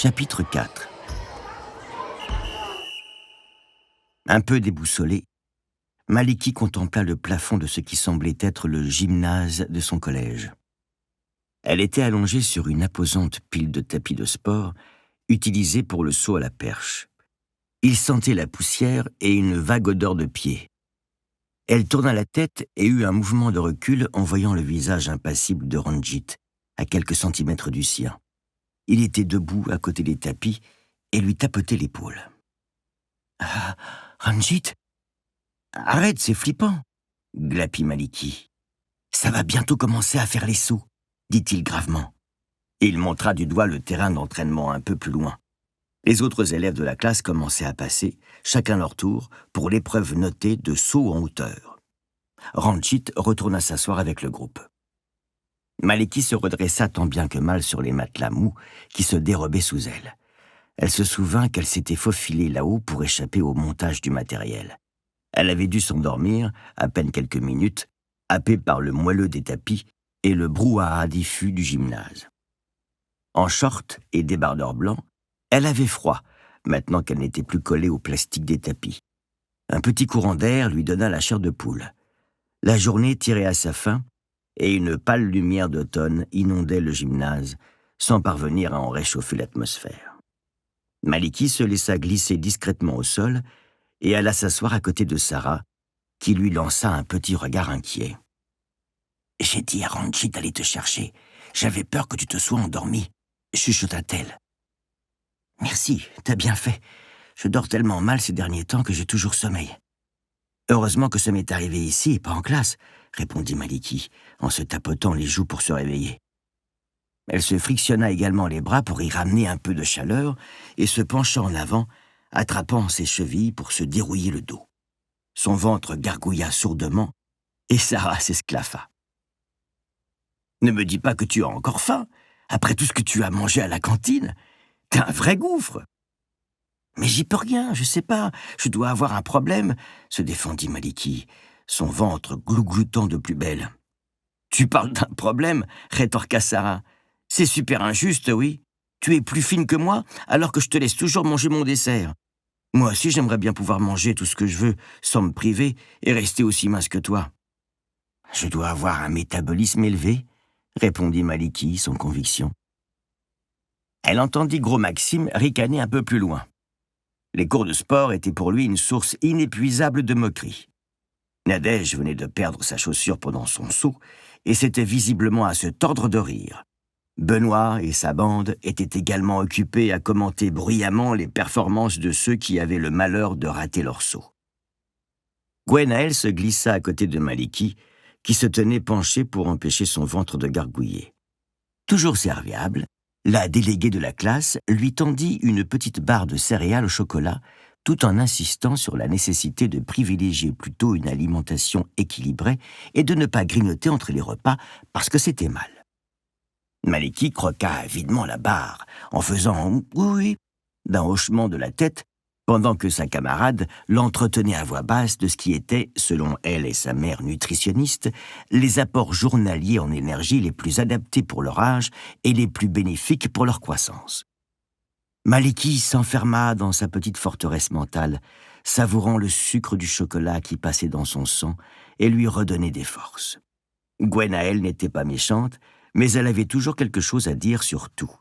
Chapitre 4. Un peu déboussolé, Maliki contempla le plafond de ce qui semblait être le gymnase de son collège. Elle était allongée sur une imposante pile de tapis de sport, utilisée pour le saut à la perche. Il sentait la poussière et une vague odeur de pied. Elle tourna la tête et eut un mouvement de recul en voyant le visage impassible de Ranjit, à quelques centimètres du sien. Il était debout à côté des tapis et lui tapotait l'épaule. « Ah, Ranjit, arrête, c'est flippant !» glapit Maliki. « Ça va bientôt commencer à faire les sauts !» dit-il gravement. Il montra du doigt le terrain d'entraînement un peu plus loin. Les autres élèves de la classe commençaient à passer, chacun leur tour, pour l'épreuve notée de saut en hauteur. Ranjit retourna s'asseoir avec le groupe. Maliki se redressa tant bien que mal sur les matelas mous qui se dérobaient sous elle. Elle se souvint qu'elle s'était faufilée là-haut pour échapper au montage du matériel. Elle avait dû s'endormir, à peine quelques minutes, happée par le moelleux des tapis et le brouhaha diffus du gymnase. En short et débardeur blanc, elle avait froid, maintenant qu'elle n'était plus collée au plastique des tapis. Un petit courant d'air lui donna la chair de poule. La journée tirait à sa fin, et une pâle lumière d'automne inondait le gymnase, sans parvenir à en réchauffer l'atmosphère. Maliki se laissa glisser discrètement au sol et alla s'asseoir à côté de Sarah, qui lui lança un petit regard inquiet. « J'ai dit à Ranjit d'aller te chercher. J'avais peur que tu te sois endormi, » chuchota-t-elle. « Merci, t'as bien fait. Je dors tellement mal ces derniers temps que j'ai toujours sommeil. »« Heureusement que ça m'est arrivé ici et pas en classe, » répondit Maliki, en se tapotant les joues pour se réveiller. Elle se frictionna également les bras pour y ramener un peu de chaleur et se pencha en avant, attrapant ses chevilles pour se dérouiller le dos. Son ventre gargouilla sourdement et Sarah s'esclaffa. « Ne me dis pas que tu as encore faim, après tout ce que tu as mangé à la cantine. T'es un vrai gouffre !»« Mais j'y peux rien, je sais pas, je dois avoir un problème, » se défendit Maliki, son ventre glougloutant de plus belle. « Tu parles d'un problème » rétorqua Sarah. « C'est super injuste, oui. Tu es plus fine que moi, alors que je te laisse toujours manger mon dessert. Moi aussi, j'aimerais bien pouvoir manger tout ce que je veux, sans me priver, et rester aussi mince que toi. »« Je dois avoir un métabolisme élevé » répondit Maliki, sans conviction. Elle entendit Gros Maxime ricaner un peu plus loin. Les cours de sport étaient pour lui une source inépuisable de moqueries. Nadège venait de perdre sa chaussure pendant son saut et s'était visiblement à se tordre de rire. Benoît et sa bande étaient également occupés à commenter bruyamment les performances de ceux qui avaient le malheur de rater leur saut. Gwenaël se glissa à côté de Maliki, qui se tenait penché pour empêcher son ventre de gargouiller. Toujours serviable, la déléguée de la classe lui tendit une petite barre de céréales au chocolat, tout en insistant sur la nécessité de privilégier plutôt une alimentation équilibrée et de ne pas grignoter entre les repas parce que c'était mal. Maliki croqua avidement la barre, en faisant « oui » d'un hochement de la tête, pendant que sa camarade l'entretenait à voix basse de ce qui était, selon elle et sa mère nutritionniste, les apports journaliers en énergie les plus adaptés pour leur âge et les plus bénéfiques pour leur croissance. Maliki s'enferma dans sa petite forteresse mentale, savourant le sucre du chocolat qui passait dans son sang et lui redonnait des forces. Gwenaël n'était pas méchante, mais elle avait toujours quelque chose à dire sur tout.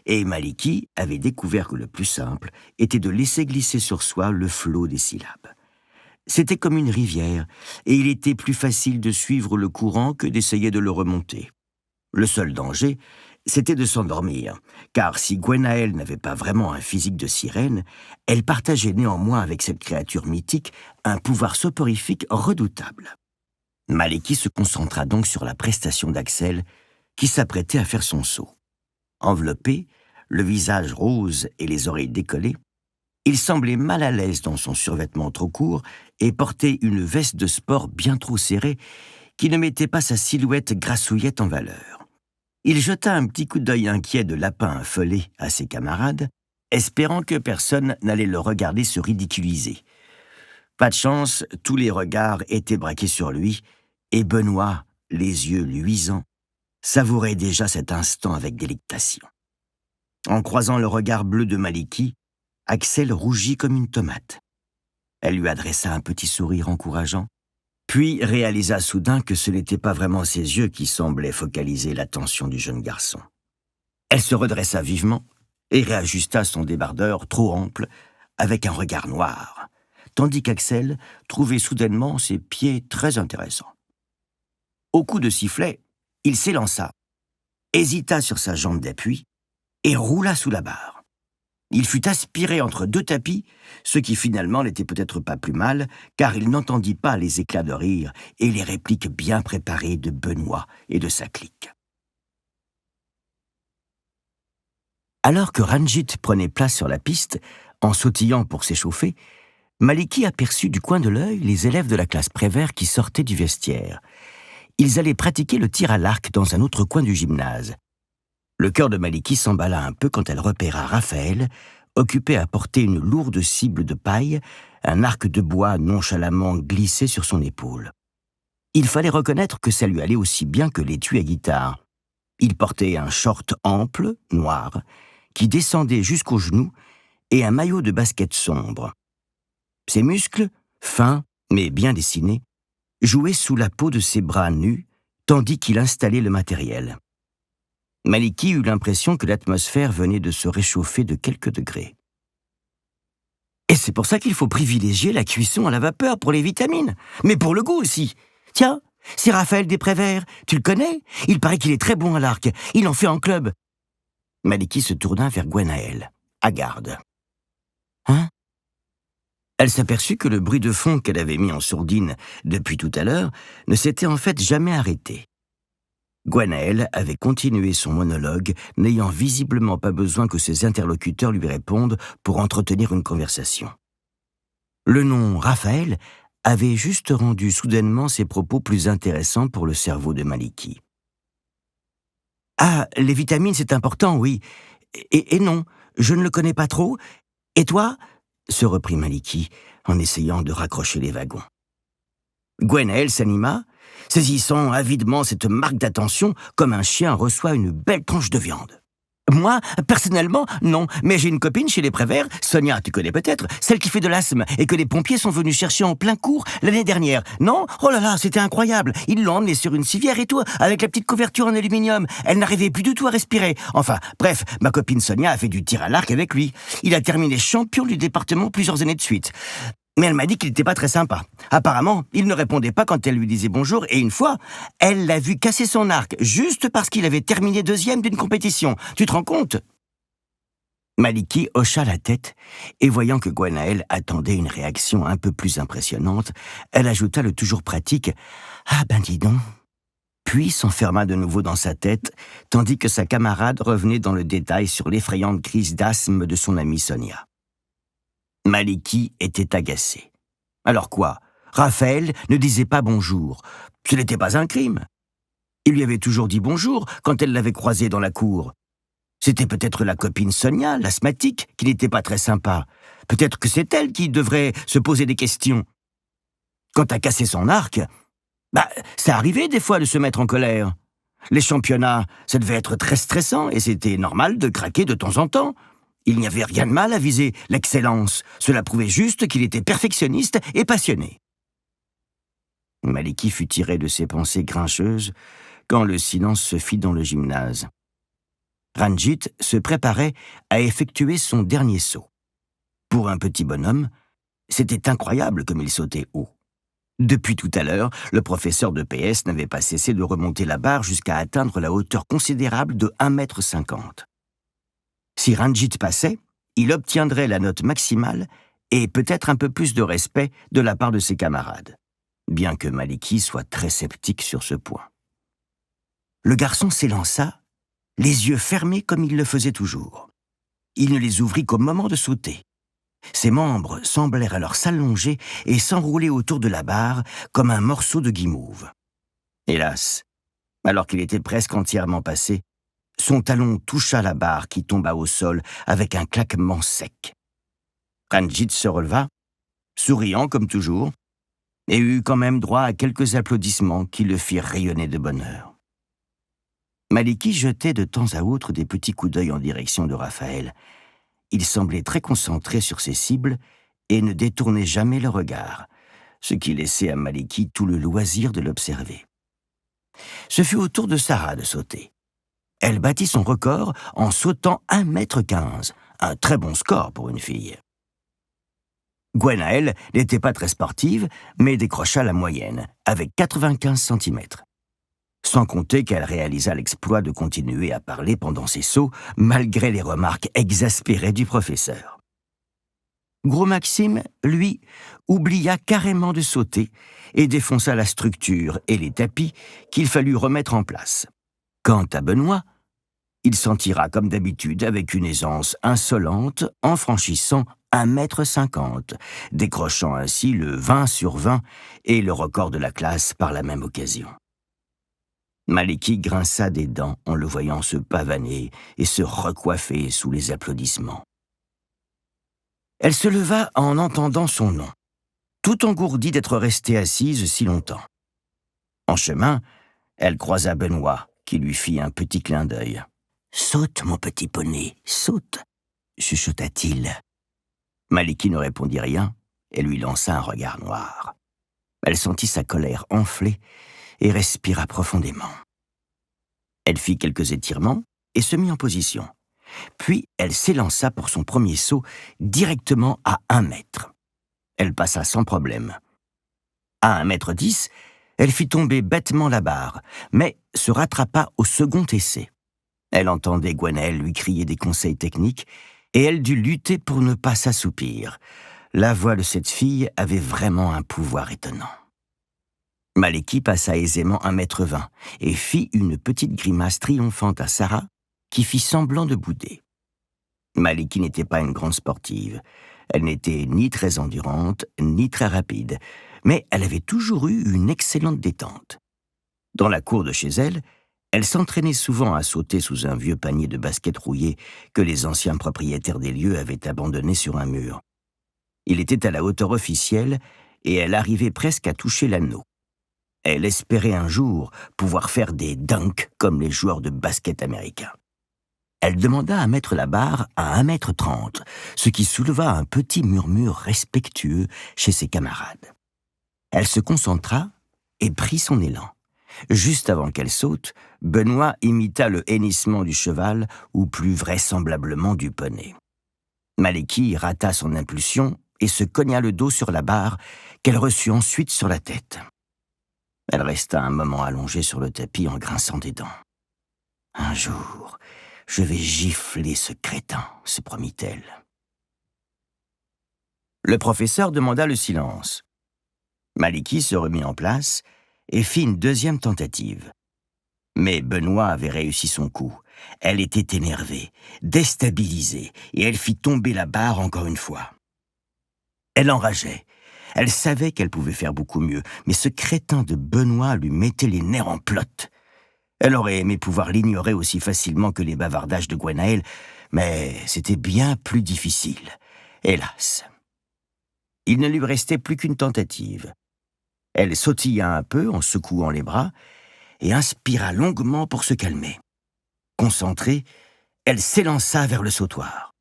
Et Maliki avait découvert que le plus simple était de laisser glisser sur soi le flot des syllabes. C'était comme une rivière, et il était plus facile de suivre le courant que d'essayer de le remonter. Le seul danger, c'était de s'endormir, car si Gwenaël n'avait pas vraiment un physique de sirène, elle partageait néanmoins avec cette créature mythique un pouvoir soporifique redoutable. Maliki se concentra donc sur la prestation d'Axel, qui s'apprêtait à faire son saut. Enveloppé, le visage rose et les oreilles décollées, il semblait mal à l'aise dans son survêtement trop court et portait une veste de sport bien trop serrée qui ne mettait pas sa silhouette grassouillette en valeur. Il jeta un petit coup d'œil inquiet de lapin affolé à ses camarades, espérant que personne n'allait le regarder se ridiculiser. Pas de chance, tous les regards étaient braqués sur lui, et Benoît, les yeux luisants, savourait déjà cet instant avec délectation. En croisant le regard bleu de Maliki, Axel rougit comme une tomate. Elle lui adressa un petit sourire encourageant, puis réalisa soudain que ce n'étaient pas vraiment ses yeux qui semblaient focaliser l'attention du jeune garçon. Elle se redressa vivement et réajusta son débardeur trop ample avec un regard noir, tandis qu'Axel trouvait soudainement ses pieds très intéressants. Au coup de sifflet, il s'élança, hésita sur sa jambe d'appui et roula sous la barre. Il fut aspiré entre deux tapis, ce qui finalement n'était peut-être pas plus mal, car il n'entendit pas les éclats de rire et les répliques bien préparées de Benoît et de sa clique. Alors que Ranjit prenait place sur la piste, en sautillant pour s'échauffer, Maliki aperçut du coin de l'œil les élèves de la classe Prévert qui sortaient du vestiaire. Ils allaient pratiquer le tir à l'arc dans un autre coin du gymnase. Le cœur de Maliki s'emballa un peu quand elle repéra Raphaël, occupé à porter une lourde cible de paille, un arc de bois nonchalamment glissé sur son épaule. Il fallait reconnaître que ça lui allait aussi bien que l'étui à guitare. Il portait un short ample, noir, qui descendait jusqu'aux genoux, et un maillot de basket sombre. Ses muscles, fins mais bien dessinés, jouaient sous la peau de ses bras nus, tandis qu'il installait le matériel. Maliki eut l'impression que l'atmosphère venait de se réchauffer de quelques degrés. Et c'est pour ça qu'il faut privilégier la cuisson à la vapeur pour les vitamines, mais pour le goût aussi. Tiens, c'est Raphaël Desprévert, tu le connais? Il paraît qu'il est très bon à l'arc, il en fait en club. Maliki se tourna vers Gwenaël, hagarde. Hein? Elle s'aperçut que le bruit de fond qu'elle avait mis en sourdine depuis tout à l'heure ne s'était en fait jamais arrêté. Gwenaël avait continué son monologue, n'ayant visiblement pas besoin que ses interlocuteurs lui répondent pour entretenir une conversation. Le nom Raphaël avait juste rendu soudainement ses propos plus intéressants pour le cerveau de Maliki. « Ah, les vitamines, c'est important, oui. Et non, je ne le connais pas trop. Et toi ?» se reprit Maliki, en essayant de raccrocher les wagons. Gwenaël s'anima, saisissant avidement cette marque d'attention comme un chien reçoit une belle tranche de viande. Moi, personnellement, non, mais j'ai une copine chez les Préverts, Sonia, tu connais peut-être, celle qui fait de l'asthme et que les pompiers sont venus chercher en plein cours l'année dernière. Non? Oh là là, c'était incroyable. Ils l'ont emmenée sur une civière et tout, avec la petite couverture en aluminium. Elle n'arrivait plus du tout à respirer. Enfin, bref, ma copine Sonia a fait du tir à l'arc avec lui. Il a terminé champion du département plusieurs années de suite. Mais elle m'a dit qu'il n'était pas très sympa. Apparemment, il ne répondait pas quand elle lui disait bonjour, et une fois, elle l'a vu casser son arc, juste parce qu'il avait terminé deuxième d'une compétition. Tu te rends compte? Maliki hocha la tête, et voyant que Gwenaël attendait une réaction un peu plus impressionnante, elle ajouta le toujours pratique « Ah ben dis donc !» puis s'enferma de nouveau dans sa tête, tandis que sa camarade revenait dans le détail sur l'effrayante crise d'asthme de son amie Sonia. Maliki était agacé. Alors quoi? Raphaël ne disait pas bonjour. Ce n'était pas un crime. Il lui avait toujours dit bonjour quand elle l'avait croisé dans la cour. C'était peut-être la copine Sonia, l'asthmatique, qui n'était pas très sympa. Peut-être que c'est elle qui devrait se poser des questions. Quant à casser son arc, ça arrivait des fois de se mettre en colère. Les championnats, ça devait être très stressant et c'était normal de craquer de temps en temps. Il n'y avait rien de mal à viser l'excellence. Cela prouvait juste qu'il était perfectionniste et passionné. Maliki fut tiré de ses pensées grincheuses quand le silence se fit dans le gymnase. Ranjit se préparait à effectuer son dernier saut. Pour un petit bonhomme, c'était incroyable comme il sautait haut. Depuis tout à l'heure, le professeur de PS n'avait pas cessé de remonter la barre jusqu'à atteindre la hauteur considérable de 1,50 m. Si Ranjit passait, il obtiendrait la note maximale et peut-être un peu plus de respect de la part de ses camarades, bien que Maliki soit très sceptique sur ce point. Le garçon s'élança, les yeux fermés comme il le faisait toujours. Il ne les ouvrit qu'au moment de sauter. Ses membres semblèrent alors s'allonger et s'enrouler autour de la barre comme un morceau de guimauve. Hélas, alors qu'il était presque entièrement passé, son talon toucha la barre qui tomba au sol avec un claquement sec. Ranjit se releva, souriant comme toujours, et eut quand même droit à quelques applaudissements qui le firent rayonner de bonheur. Maliki jetait de temps à autre des petits coups d'œil en direction de Raphaël. Il semblait très concentré sur ses cibles et ne détournait jamais le regard, ce qui laissait à Maliki tout le loisir de l'observer. Ce fut au tour de Sarah de sauter. Elle battit son record en sautant 1,15 m, un très bon score pour une fille. Gwenaëlle n'était pas très sportive, mais décrocha la moyenne, avec 95 cm. Sans compter qu'elle réalisa l'exploit de continuer à parler pendant ses sauts, malgré les remarques exaspérées du professeur. Gros Maxime, lui, oublia carrément de sauter et défonça la structure et les tapis qu'il fallut remettre en place. Quant à Benoît, il s'en tira comme d'habitude avec une aisance insolente en franchissant 1,50 m, décrochant ainsi le 20 sur 20 et le record de la classe par la même occasion. Maliki grinça des dents en le voyant se pavaner et se recoiffer sous les applaudissements. Elle se leva en entendant son nom, tout engourdie d'être restée assise si longtemps. En chemin, elle croisa Benoît, qui lui fit un petit clin d'œil. « Saute, mon petit poney, saute !» chuchota-t-il. Maliki ne répondit rien et lui lança un regard noir. Elle sentit sa colère enfler et respira profondément. Elle fit quelques étirements et se mit en position. Puis elle s'élança pour son premier saut directement à 1 mètre. Elle passa sans problème. À 1,10 m, elle fit tomber bêtement la barre, mais se rattrapa au second essai. Elle entendait Gwenaëlle lui crier des conseils techniques et elle dut lutter pour ne pas s'assoupir. La voix de cette fille avait vraiment un pouvoir étonnant. Maliki passa aisément 1,20 m et fit une petite grimace triomphante à Sarah, qui fit semblant de bouder. Maliki n'était pas une grande sportive. Elle n'était ni très endurante, ni très rapide, mais elle avait toujours eu une excellente détente. Dans la cour de chez elle, elle s'entraînait souvent à sauter sous un vieux panier de basket rouillé que les anciens propriétaires des lieux avaient abandonné sur un mur. Il était à la hauteur officielle et elle arrivait presque à toucher l'anneau. Elle espérait un jour pouvoir faire des dunks comme les joueurs de basket américains. Elle demanda à mettre la barre à 1,30 m, ce qui souleva un petit murmure respectueux chez ses camarades. Elle se concentra et prit son élan. Juste avant qu'elle saute, Benoît imita le hennissement du cheval ou plus vraisemblablement du poney. Maliki rata son impulsion et se cogna le dos sur la barre qu'elle reçut ensuite sur la tête. Elle resta un moment allongée sur le tapis en grinçant des dents. « Un jour, je vais gifler ce crétin », se promit-elle. Le professeur demanda le silence. Maliki se remit en place et fit une deuxième tentative. Mais Benoît avait réussi son coup. Elle était énervée, déstabilisée, et elle fit tomber la barre encore une fois. Elle enrageait. Elle savait qu'elle pouvait faire beaucoup mieux, mais ce crétin de Benoît lui mettait les nerfs en plâtre. Elle aurait aimé pouvoir l'ignorer aussi facilement que les bavardages de Gwenaëlle, mais c'était bien plus difficile, hélas. Il ne lui restait plus qu'une tentative. Elle sautilla un peu en secouant les bras et inspira longuement pour se calmer. Concentrée, elle s'élança vers le sautoir.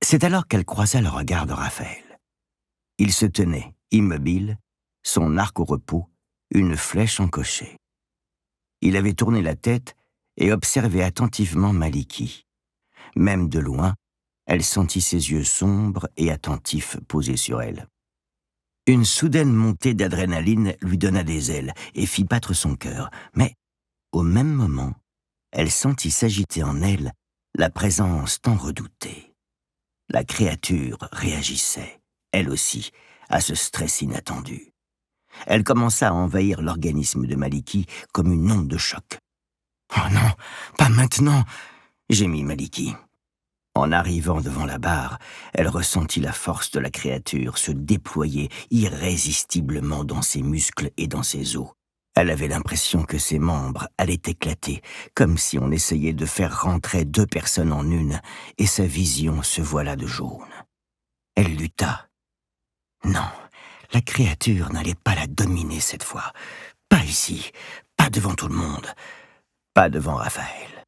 C'est alors qu'elle croisa le regard de Raphaël. Il se tenait, immobile, son arc au repos, une flèche encochée. Il avait tourné la tête et observait attentivement Maliki. Même de loin, elle sentit ses yeux sombres et attentifs posés sur elle. Une soudaine montée d'adrénaline lui donna des ailes et fit battre son cœur, mais, au même moment, elle sentit s'agiter en elle la présence tant redoutée. La créature réagissait, elle aussi, à ce stress inattendu. Elle commença à envahir l'organisme de Maliki comme une onde de choc. « Oh non, pas maintenant !» gémit Maliki. En arrivant devant la barre, elle ressentit la force de la créature se déployer irrésistiblement dans ses muscles et dans ses os. Elle avait l'impression que ses membres allaient éclater, comme si on essayait de faire rentrer 2 personnes en une, et sa vision se voila de jaune. Elle lutta. Non, la créature n'allait pas la dominer cette fois. Pas ici, pas devant tout le monde. Pas devant Raphaël.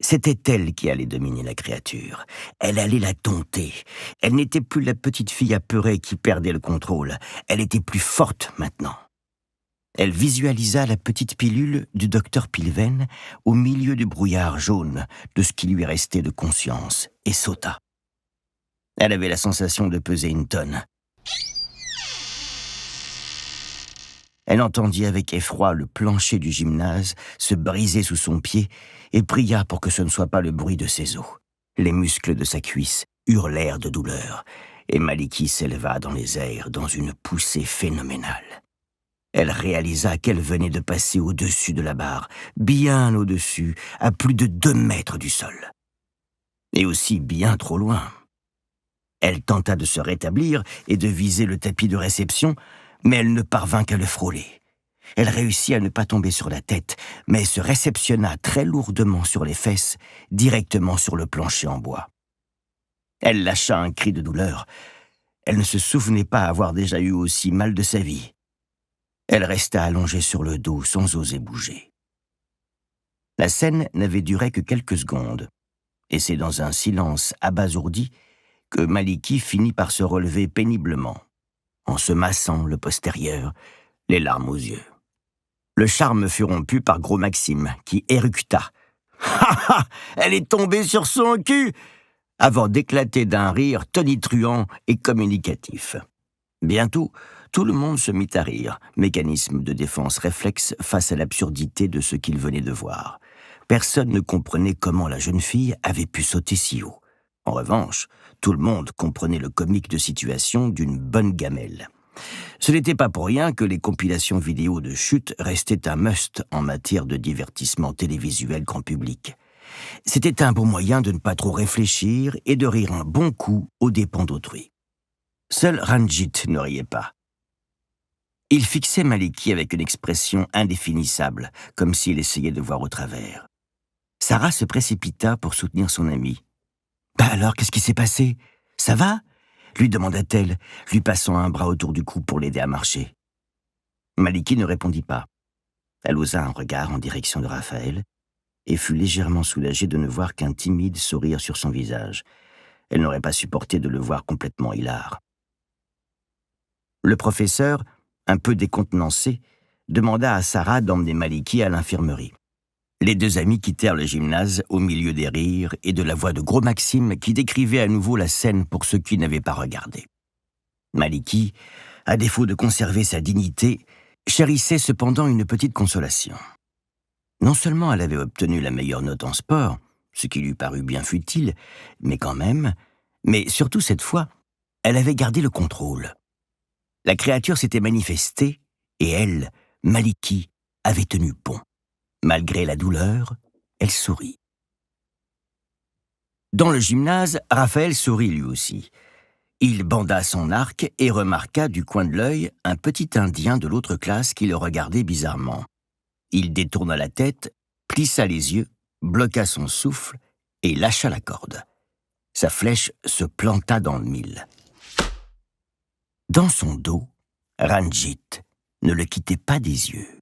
C'était elle qui allait dominer la créature. Elle allait la dompter. Elle n'était plus la petite fille apeurée qui perdait le contrôle. Elle était plus forte maintenant. Elle visualisa la petite pilule du docteur Pilven au milieu du brouillard jaune de ce qui lui restait de conscience et sauta. Elle avait la sensation de peser une tonne. Elle entendit avec effroi le plancher du gymnase se briser sous son pied et pria pour que ce ne soit pas le bruit de ses os. Les muscles de sa cuisse hurlèrent de douleur et Maliki s'éleva dans les airs dans une poussée phénoménale. Elle réalisa qu'elle venait de passer au-dessus de la barre, bien au-dessus, à plus de 2 mètres du sol. Et aussi bien trop loin. Elle tenta de se rétablir et de viser le tapis de réception, mais elle ne parvint qu'à le frôler. Elle réussit à ne pas tomber sur la tête, mais se réceptionna très lourdement sur les fesses, directement sur le plancher en bois. Elle lâcha un cri de douleur. Elle ne se souvenait pas avoir déjà eu aussi mal de sa vie. Elle resta allongée sur le dos sans oser bouger. La scène n'avait duré que quelques secondes, et c'est dans un silence abasourdi que Maliki finit par se relever péniblement, en se massant le postérieur, les larmes aux yeux. Le charme fut rompu par Gros Maxime, qui éructa. « Ha ha! Elle est tombée sur son cul !» avant d'éclater d'un rire tonitruant et communicatif. Bientôt, tout le monde se mit à rire, mécanisme de défense réflexe face à l'absurdité de ce qu'il venait de voir. Personne ne comprenait comment la jeune fille avait pu sauter si haut. En revanche, tout le monde comprenait le comique de situation d'une bonne gamelle. Ce n'était pas pour rien que les compilations vidéo de chute restaient un must en matière de divertissement télévisuel grand public. C'était un bon moyen de ne pas trop réfléchir et de rire un bon coup aux dépens d'autrui. Seul Ranjit ne riait pas. Il fixait Maliki avec une expression indéfinissable, comme s'il essayait de voir au travers. Sarah se précipita pour soutenir son amie. « Bah alors, qu'est-ce qui s'est passé? Ça va ?» lui demanda-t-elle, lui passant un bras autour du cou pour l'aider à marcher. Maliki ne répondit pas. Elle osa un regard en direction de Raphaël et fut légèrement soulagée de ne voir qu'un timide sourire sur son visage. Elle n'aurait pas supporté de le voir complètement hilar. Le professeur, un peu décontenancé, demanda à Sarah d'emmener Maliki à l'infirmerie. Les 2 amis quittèrent le gymnase au milieu des rires et de la voix de Gros Maxime qui décrivait à nouveau la scène pour ceux qui n'avaient pas regardé. Maliki, à défaut de conserver sa dignité, chérissait cependant une petite consolation. Non seulement elle avait obtenu la meilleure note en sport, ce qui lui parut bien futile, mais surtout cette fois, elle avait gardé le contrôle. La créature s'était manifestée et elle, Maliki, avait tenu bon. Malgré la douleur, elle sourit. Dans le gymnase, Raphaël sourit lui aussi. Il banda son arc et remarqua du coin de l'œil un petit Indien de l'autre classe qui le regardait bizarrement. Il détourna la tête, plissa les yeux, bloqua son souffle et lâcha la corde. Sa flèche se planta dans le mille. Dans son dos, Ranjit ne le quittait pas des yeux.